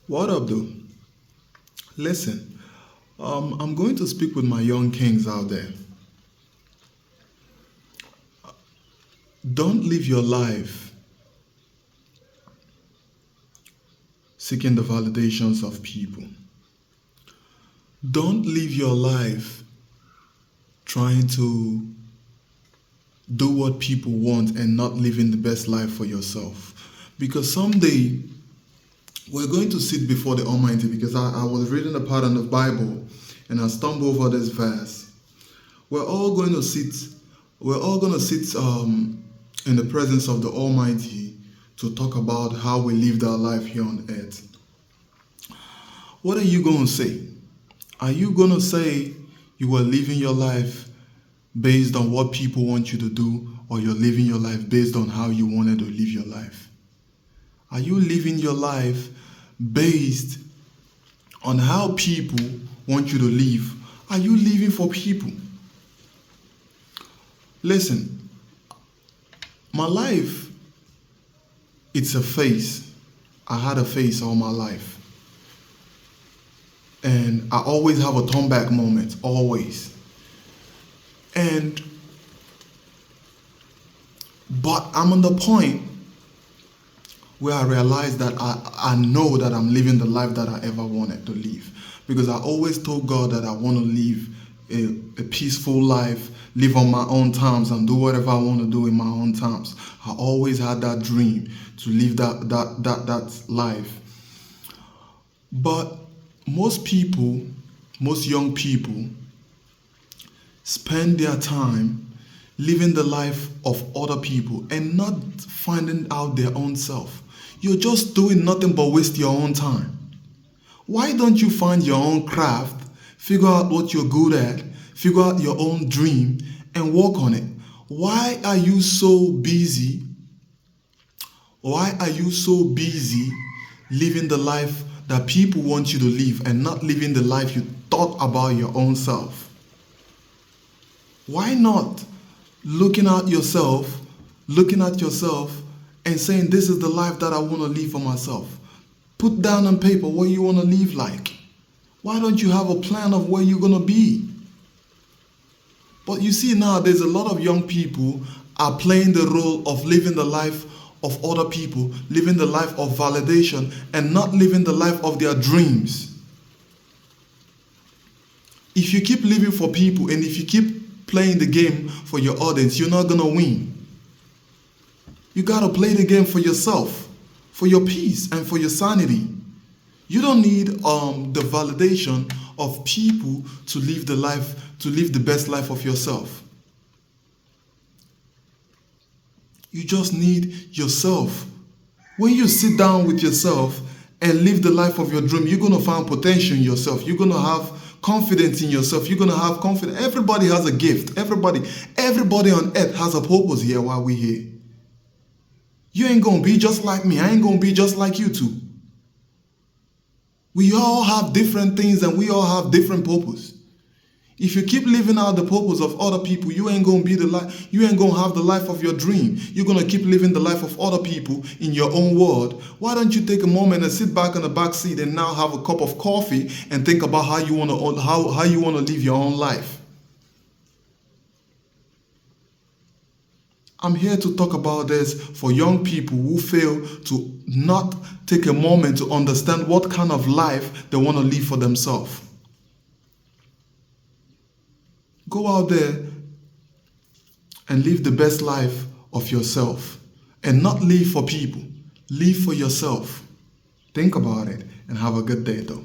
What up, though? Listen, I'm going to speak with my young kings out there. Don't live your life seeking the validations of people. Don't live your life trying to do what people want and not living the best life for yourself. Because someday we're going to sit before the Almighty because I was reading a part in the Bible and I stumbled over this verse. We're all going to sit, we're all going to sit in the presence of the Almighty to talk about how we lived our life here on earth. What are you going to say? Are you going to say you were living your life based on what people want you to do, or you're living your life based on how you wanted to live your life? Are you living your life based on how people want you to live? Are you living for people? Listen, my life, it's a phase. I had a phase all my life. And I always have a turn back moment, always. But I'm on the point where I realize that I know that I'm living the life that I ever wanted to live. Because I always told God that I want to live a peaceful life, live on my own terms and do whatever I want to do in my own terms. I always had that dream to live that life. But most people, most young people, spend their time living the life of other people and not finding out their own self. You're just doing nothing but waste your own time. Why don't you find your own craft, figure out what you're good at, figure out your own dream, and work on it? Why are you so busy? Why are you so busy living the life that people want you to live and not living the life you thought about your own self? Why not looking at yourself and saying, this is the life that I want to live for myself? Put down on paper what you want to live like. Why don't you have a plan of where you're going to be? But you see now, there's a lot of young people are playing the role of living the life of other people, living the life of validation, and not living the life of their dreams. If you keep living for people and if you keep playing the game for your audience, you're not gonna win. You gotta play the game for yourself, for your peace and for your sanity. You don't need the validation of people to live the best life of yourself. You just need yourself. When you sit down with yourself and live the life of your dream, you're gonna find potential in yourself. You're gonna have confidence in yourself. You're gonna have confidence. Everybody has a gift. Everybody on earth has a purpose here while we're here. You ain't gonna be just like me. I ain't gonna be just like you two. We all have different things and we all have different purpose. If you keep living out the purpose of other people, you ain't gonna have the life of your dream. You're gonna keep living the life of other people in your own world. Why don't you take a moment and sit back on the back seat and now have a cup of coffee and think about how you wanna live your own life? I'm here to talk about this for young people who fail to not take a moment to understand what kind of life they want to live for themselves. Go out there and live the best life of yourself and not live for people. Live for yourself. Think about it and have a good day though.